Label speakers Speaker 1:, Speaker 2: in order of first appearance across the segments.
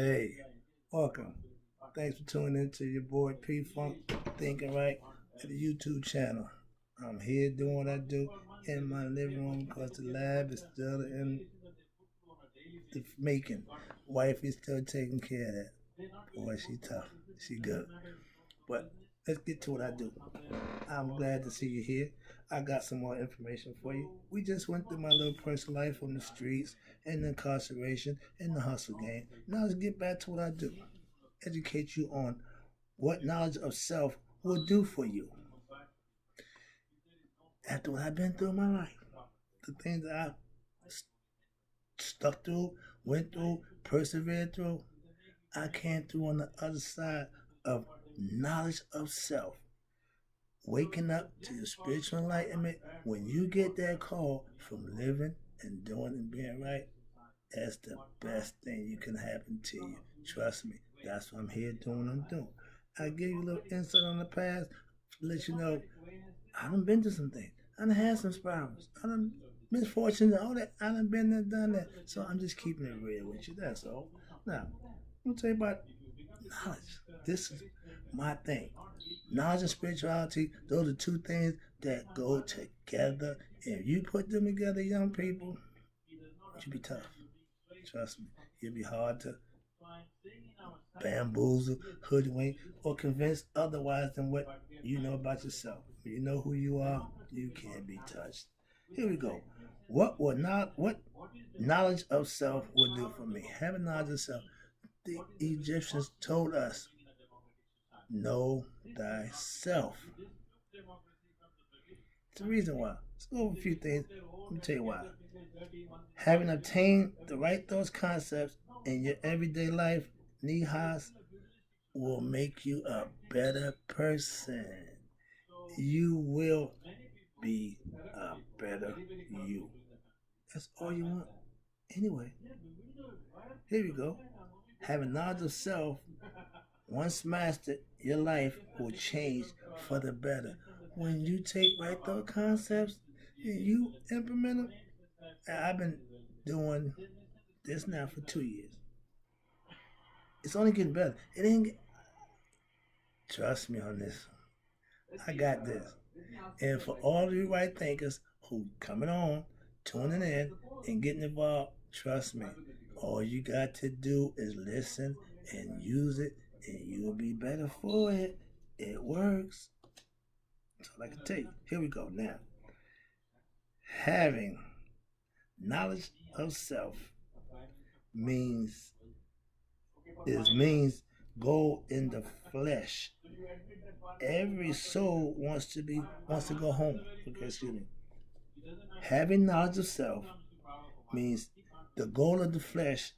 Speaker 1: Hey, welcome. Thanks for tuning in to your boy Pfunk, Thinking Right, at the YouTube channel. I'm here doing what I do in my living room because the lab is still in the making. Wife is still taking care of that. Boy, she tough. She good. But let's get to what I do. I'm glad to see you here. I got some more information for you. We just went through my little personal life on the streets and the incarceration and the hustle game. Now let's get back to what I do. Educate you on what knowledge of self will do for you. After what I've been through in my life, the things that I stuck through, went through, persevered through, I came through on the other side of knowledge of self. Waking up to your spiritual enlightenment, when you get that call from living and doing and being right, that's the best thing you can happen to you. Trust me, that's what I'm here doing. I'm doing. I give you a little insight on the past to let you know I done been through some things. I done had some problems. I done misfortunes, all that. I done been there, done that. So I'm just keeping it real with you. That's all. Now, I'm gonna tell you about knowledge. This is my thing. Knowledge and spirituality, those are two things that go together. If you put them together, young people, you'll be tough. Trust me. You'll be hard to bamboozle, hoodwink, or convince otherwise than what you know about yourself. When you know who you are, you can't be touched. Here we go. What knowledge of self will do for me? Having knowledge of self. The Egyptians told us, know thyself. It's the reason why. Let's go over a few things. Let me tell you why. Having obtained the right thoughts concepts in your everyday life, Nihas, will make you a better person. You will be a better you. That's all you want. Anyway, here we go. Having knowledge of self, once mastered, your life will change for the better. When you take right thought concepts and you implement them, I've been doing this now for 2 years. It's only getting better. It ain't. Trust me on this. I got this. And for all of you right thinkers who coming on, tuning in, and getting involved, trust me. All you got to do is listen and use it, and you'll be better for it. It works. That's all I can tell you. Here we go now. Having knowledge of self means means go in the flesh. Every soul wants to go home. Okay, excuse me. Having knowledge of self means the goal of the flesh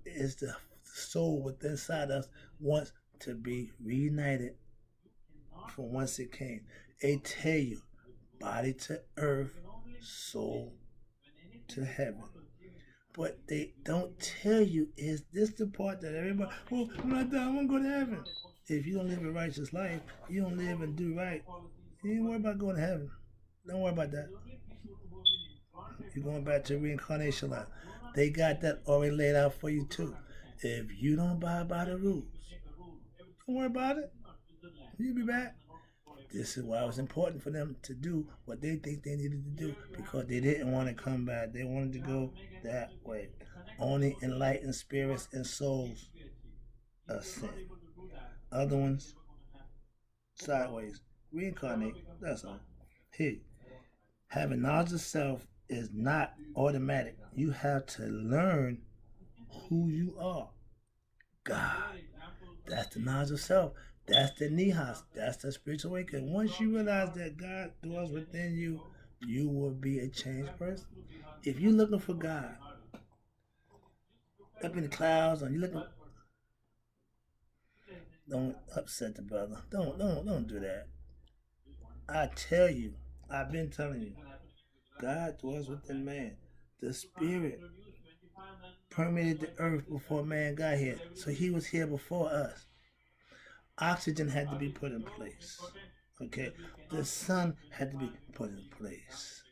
Speaker 1: is the soul within inside us wants to be reunited from whence it came. They tell you, body to earth, soul to heaven. But they don't tell you is this the part that everybody, well, when I die, I'm going to go to heaven. If you don't live a righteous life, you don't live and do right, you ain't worry about going to heaven. Don't worry about that. You're going back to reincarnation line. They got that already laid out for you too. If you don't abide by the rules, don't worry about it. You'll be back. This is why it was important for them to do what they think they needed to do because they didn't want to come back. They wanted to go that way. Only enlightened spirits and souls ascend. Other ones, sideways. Reincarnate. That's all. Here, having knowledge of self is not automatic. You have to learn who you are. God. That's the knowledge of self. That's the nihas. That's the spiritual awakening. Once you realize that God dwells within you, you will be a changed person. If you're looking for God up in the clouds, and you're looking, don't upset the brother. Don't do that. I tell you, I've been telling you, God dwells within man. The spirit permeated the earth before man got here, so he was here before us. Oxygen had to be put in place. Okay, the sun had to be put in place.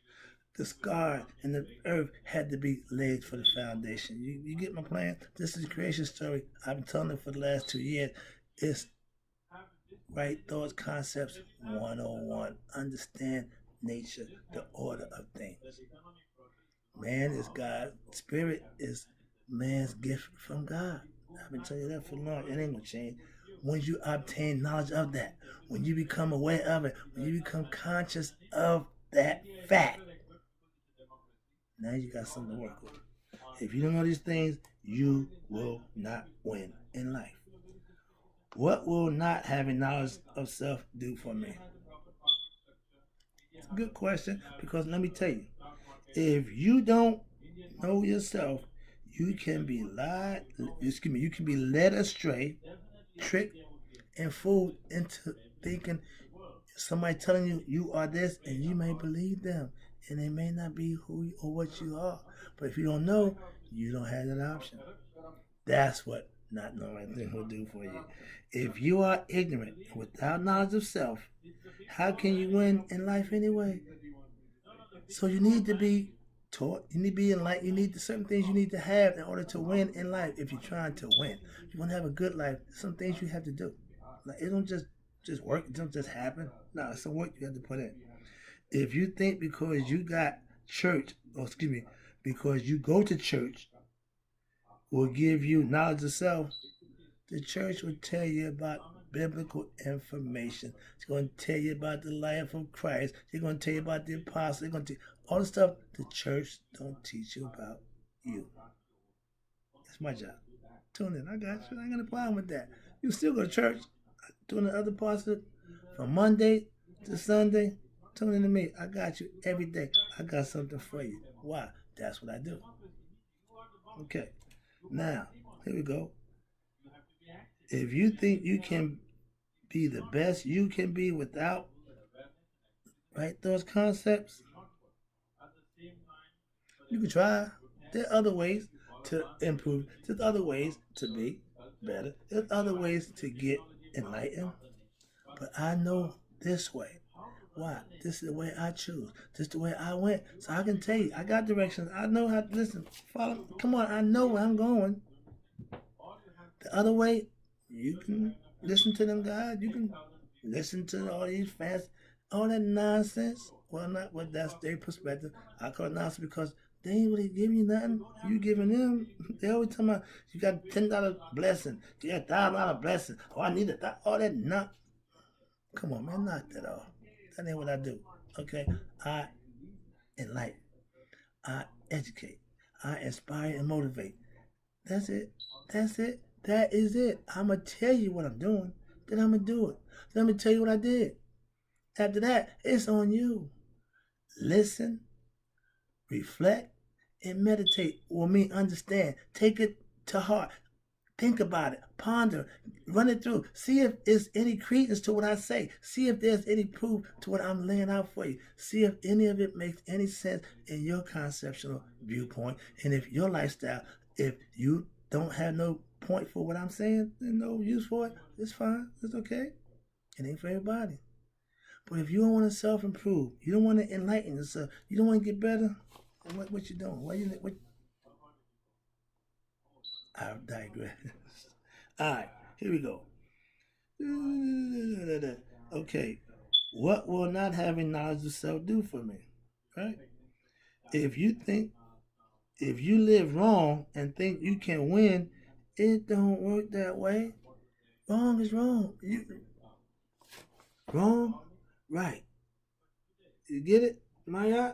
Speaker 1: the sky and the earth had to be laid for the foundation. You get my plan? This is a creation story. I've been telling it for the last 2 years. It's right thoughts, concepts 101. Understand nature, the order of things. Man is God. Spirit is man's gift from God. I've been telling you that for long. It ain't gonna change. When you obtain knowledge of that, when you become aware of it, when you become conscious of that fact, now you got something to work with. If you don't know these things, you will not win in life. What will not having knowledge of self do for me? It's a good question because let me tell you, if you don't know yourself, you can be lied, excuse me, you can be led astray, tricked, and fooled into thinking somebody telling you you are this, and you may believe them, and they may not be who you, or what you are. But if you don't know, you don't have that option. That's what not knowing thing will do for you. If you are ignorant without knowledge of self, how can you win in life anyway? So you need to be taught. You need to be enlightened. You need certain things you need to have in order to win in life. If you're trying to win, you want to have a good life. Some things you have to do. Like it don't just work. It don't just happen. No, it's some work you have to put in. If you think because you got church, or excuse me, because you go to church will give you knowledge of self, the church will tell you about biblical information. It's going to tell you about the life of Christ. They're going to tell you about the apostles. They're going to tell you all the stuff the church don't teach you about you. That's my job. Tune in. I got you. I ain't got a problem with that. You still go to church. Doing the other parts of it from Monday to Sunday. Tune in to me. I got you every day. I got something for you. Why? That's what I do. Okay. Now, here we go. If you think you can be the best you can be without right those concepts, you can try. There are other ways to improve. There's other ways to be better. There's other ways to get enlightened. But I know this way. Why? This is the way I choose. This is the way I went. So I can tell you, I got directions. I know how to listen. Follow. Come on, I know where I'm going. The other way, you can listen to them guys. You can listen to all these fans, all that nonsense. Well, not well, that's their perspective. I call it nonsense because they ain't really giving you nothing. You giving them. They always talking about you got $10 blessing. You got $1,000 blessing. Oh, I need all that not. Come on, man, knock that off. That ain't what I do. Okay, I enlighten. I educate. I inspire and motivate. That's it. That's it. That is it. I'm going to tell you what I'm doing. Then I'm going to do it. Then I'm going to tell you what I did. After that, it's on you. Listen, reflect, and meditate. Or mean understand. Take it to heart. Think about it. Ponder. Run it through. See if there's any credence to what I say. See if there's any proof to what I'm laying out for you. See if any of it makes any sense in your conceptual viewpoint. And if your lifestyle, if you don't have no point for what I'm saying and no use for it, it's fine. It's okay. It ain't for everybody. But if you don't want to self-improve, you don't want to enlighten yourself, you don't want to get better, what you doing? I digress. All right, here we go. Okay, what will not having knowledge of self do for me? Right? If you think, if you live wrong and think you can win, it don't work that way. Wrong is wrong. Wrong, right. You get it, Maya?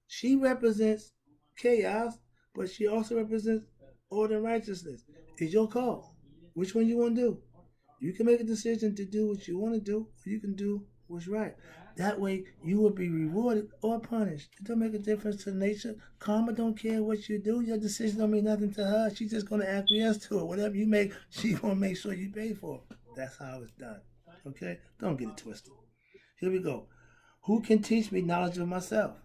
Speaker 1: She represents chaos, but she also represents order and righteousness. It's your call. Which one you want to do? You can make a decision to do what you want to do, or you can do what's right. That way, you will be rewarded or punished. It don't make a difference to nature. Karma don't care what you do. Your decision don't mean nothing to her. She's just going to acquiesce to it. Whatever you make, she's going to make sure you pay for it. That's how it's done. Okay? Don't get it twisted. Here we go. Who can teach me knowledge of myself?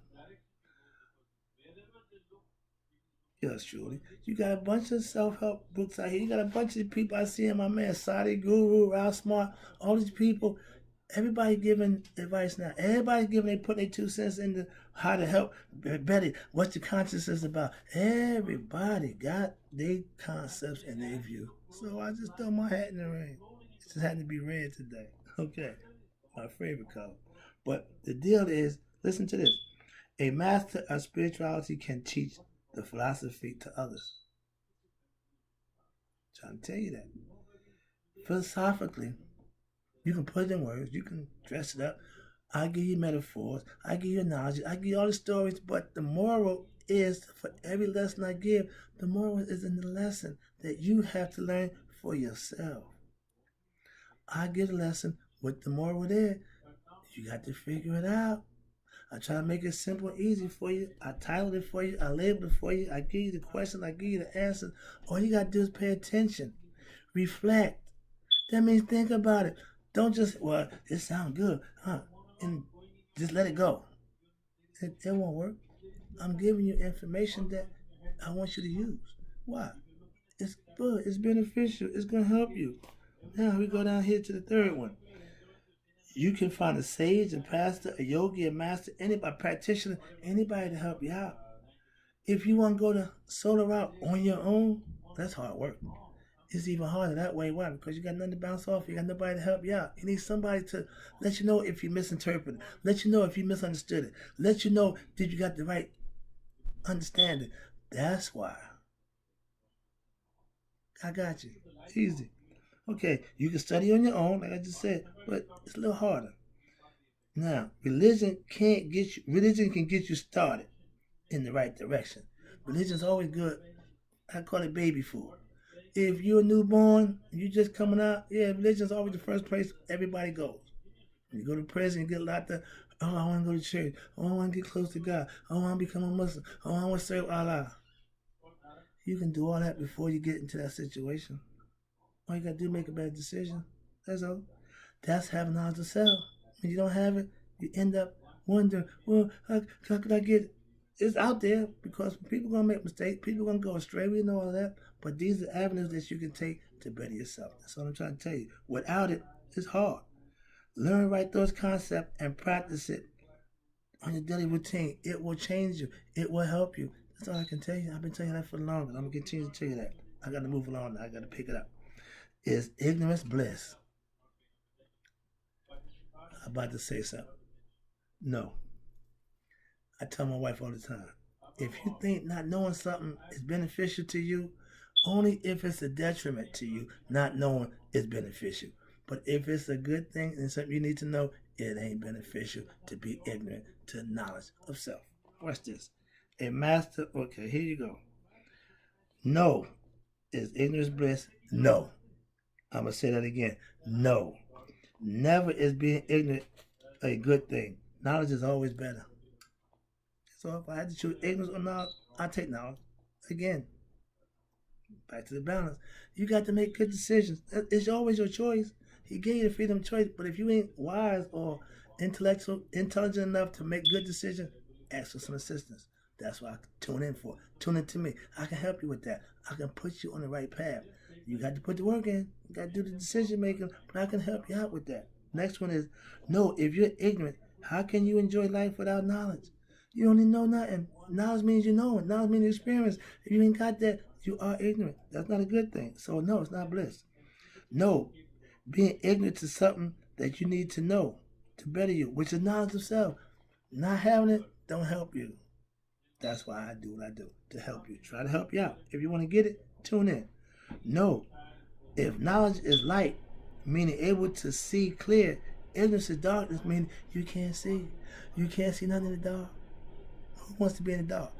Speaker 1: Yes, truly. You got a bunch of self-help books out here. You got a bunch of people I see in my man, Sadi Guru, Ralph Smart, all these people. Everybody giving advice now. Everybody's giving, they put their 2 cents into how to help better. What's the consciousness about? Everybody got their concepts and their view. So I just throw my hat in the ring. It just had to be red today. Okay, my favorite color. But the deal is, listen to this. A master of spirituality can teach the philosophy to others. I'm trying to tell you that. Philosophically, you can put it in words, you can dress it up. I give you metaphors, I give you knowledge, I give you all the stories, but the moral is for every lesson I give, the moral is in the lesson that you have to learn for yourself. I give a lesson with the moral there. You got to figure it out. I try to make it simple and easy for you. I titled it for you. I labeled it for you. I give you the question. I give you the answer. All you got to do is pay attention. Reflect. That means think about it. Don't just, well, it sounds good, huh? And just let it go. It won't work. I'm giving you information that I want you to use. Why? It's good. It's beneficial. It's going to help you. Now we go down here to the third one. You can find a sage, a pastor, a yogi, a master, anybody, practitioner, anybody to help you out. If you want to go the solo route on your own, that's hard work. It's even harder that way. Why? Because you got nothing to bounce off. You got nobody to help you out. You need somebody to let you know if you misinterpreted, let you know if you misunderstood it, let you know did you got the right understanding. That's why. I got you. Easy. Okay, you can study on your own, like I just said, but it's a little harder. Now, religion can get you started in the right direction. Religion's always good. I call it baby food. If you're a newborn, you just coming out, yeah, religion's always the first place everybody goes. You go to prison, you get locked up. Oh, I want to go to church. Oh, I want to get close to God. Oh, I want to become a Muslim. Oh, I want to serve Allah. You can do all that before you get into that situation. All you got to do is make a better decision. That's all. That's having knowledge of self. When you don't have it, you end up wondering, well, how could I get it? It's out there because people are going to make mistakes. People are going to go astray. We know all that. But these are avenues that you can take to better yourself. That's what I'm trying to tell you. Without it, it's hard. Learn right those concepts and practice it on your daily routine. It will change you. It will help you. That's all I can tell you. I've been telling you that for the longest. I'm going to continue to tell you that. I got to move along now. I got to pick it up. Is ignorance bliss? I'm about to say something. No. I tell my wife all the time, if you think not knowing something is beneficial to you, only if it's a detriment to you, not knowing is beneficial. But if it's a good thing and something you need to know, it ain't beneficial to be ignorant to knowledge of self. Watch this. A master, okay, here you go. No. Is ignorance bliss? No. I'm going to say that again. No. Never is being ignorant a good thing. Knowledge is always better. So if I had to choose ignorance or knowledge, I take knowledge. Again, back to the balance. You got to make good decisions. It's always your choice. He gave you the freedom of choice. But if you ain't wise or intelligent enough to make good decisions, ask for some assistance. That's what I tune in for. Tune in to me. I can help you with that. I can put you on the right path. You got to put the work in. You got to do the decision making. But I can help you out with that. Next one is, no, if you're ignorant, how can you enjoy life without knowledge? You don't even know nothing. Knowledge means you know it. Knowledge means experience. If you ain't got that, you are ignorant. That's not a good thing. So no, it's not bliss. No, being ignorant to something that you need to know to better you, which is knowledge of self. Not having it don't help you. That's why I do what I do, to help you. Try to help you out. If you want to get it, tune in. No, if knowledge is light, meaning able to see clear, ignorance is darkness, meaning you can't see. You can't see nothing in the dark. Who wants to be in the dark?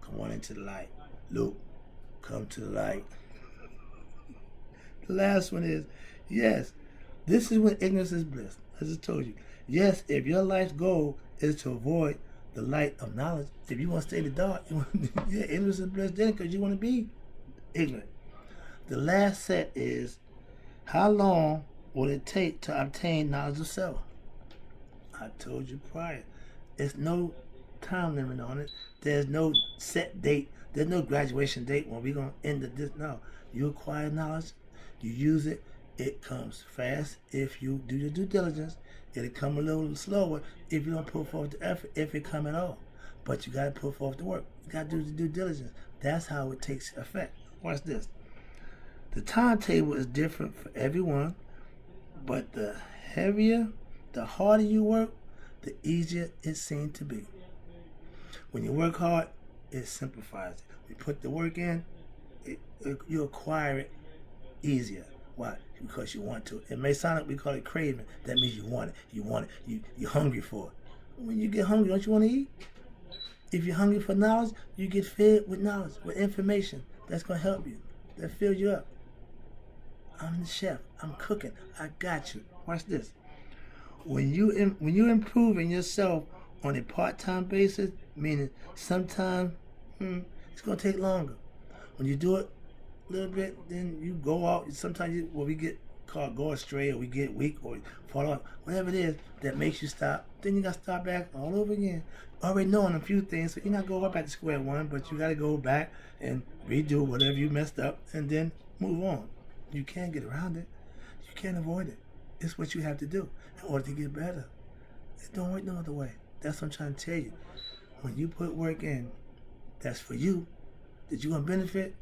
Speaker 1: Come on into the light. Luke, come to the light. The last one is, yes, this is when ignorance is bliss. As I told you. Yes, if your life's goal is to avoid the light of knowledge, if you want to stay in the dark, yeah, ignorance is bliss then because you want to be ignorant. The last set is, how long will it take to obtain knowledge of self? I told you prior. There's no time limit on it. There's no set date. There's no graduation date when we're going to end this. No. You acquire knowledge. You use it. It comes fast if you do your due diligence. It'll come a little slower if you don't put forth the effort, if it come at all. But you got to put forth the work. You got to do the due diligence. That's how it takes effect. Watch this. The timetable is different for everyone, but the heavier, the harder you work, the easier it seems to be. When you work hard, it simplifies it. You put the work in, you acquire it easier. Why? Because you want to. It may sound like we call it craving. That means you want it. You want it. You're hungry for it. When you get hungry, don't you want to eat? If you're hungry for knowledge, you get fed with knowledge, with information. That's going to help you. That fills you up. I'm the chef. I'm cooking. I got you. Watch this. When you're improving yourself on a part-time basis, meaning sometimes it's going to take longer. When you do it a little bit, then you go out. Sometimes we get caught go astray, or we get weak, or fall off. Whatever it is that makes you stop, then you got to start back all over again. Already knowing a few things, so you're not going back to square one, but you got to go back and redo whatever you messed up, and then move on. You can't get around it. You can't avoid it. It's what you have to do in order to get better. It don't work no other way. That's what I'm trying to tell you. When you put work in, that's for you, that you're going to benefit.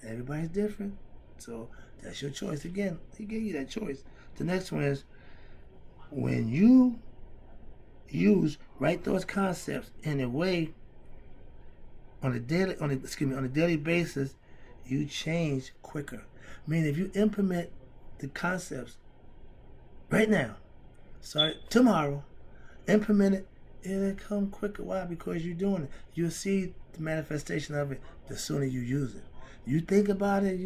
Speaker 1: Everybody's different. So that's your choice. Again, he gave you that choice. The next one is when you write those concepts in a way on a daily basis, you change quicker. Meaning if you implement the concepts right now, start it tomorrow, implement it, it'll come quicker. Why? Because you're doing it. You'll see the manifestation of it the sooner you use it. You think about it,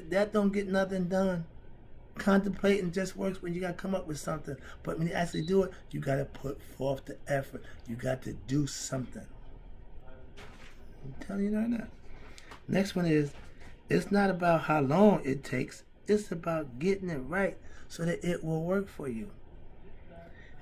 Speaker 1: that don't get nothing done. Contemplating just works when you got to come up with something. But when you actually do it, you got to put forth the effort. You got to do something. I'm telling you right now. Next one is, it's not about how long it takes. It's about getting it right so that it will work for you.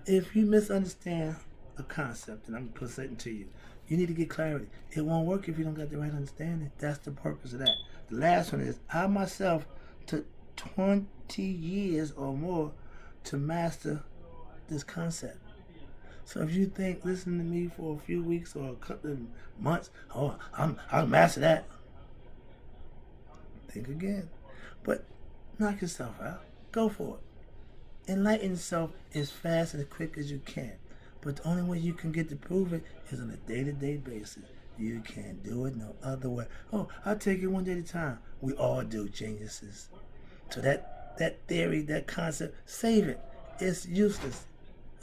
Speaker 1: If you misunderstand a concept, and I'm going to put something to you, you need to get clarity. It won't work if you don't got the right understanding. That's the purpose of that. The last one is, I myself took 20 years or more to master this concept. So if you think listening to me for a few weeks or a couple of months, I'll master that. Think again. But knock yourself out. Go for it. Enlighten yourself as fast and as quick as you can. But the only way you can get to prove it is on a day-to-day basis. You can't do it no other way. I'll take it one day at a time. We all do, geniuses. So that theory, that concept, save it. It's useless.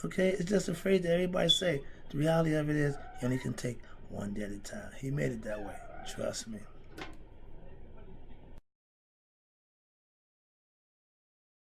Speaker 1: Okay? It's just a phrase that everybody say. The reality of it is, you only can take one day at a time. He made it that way. Trust me.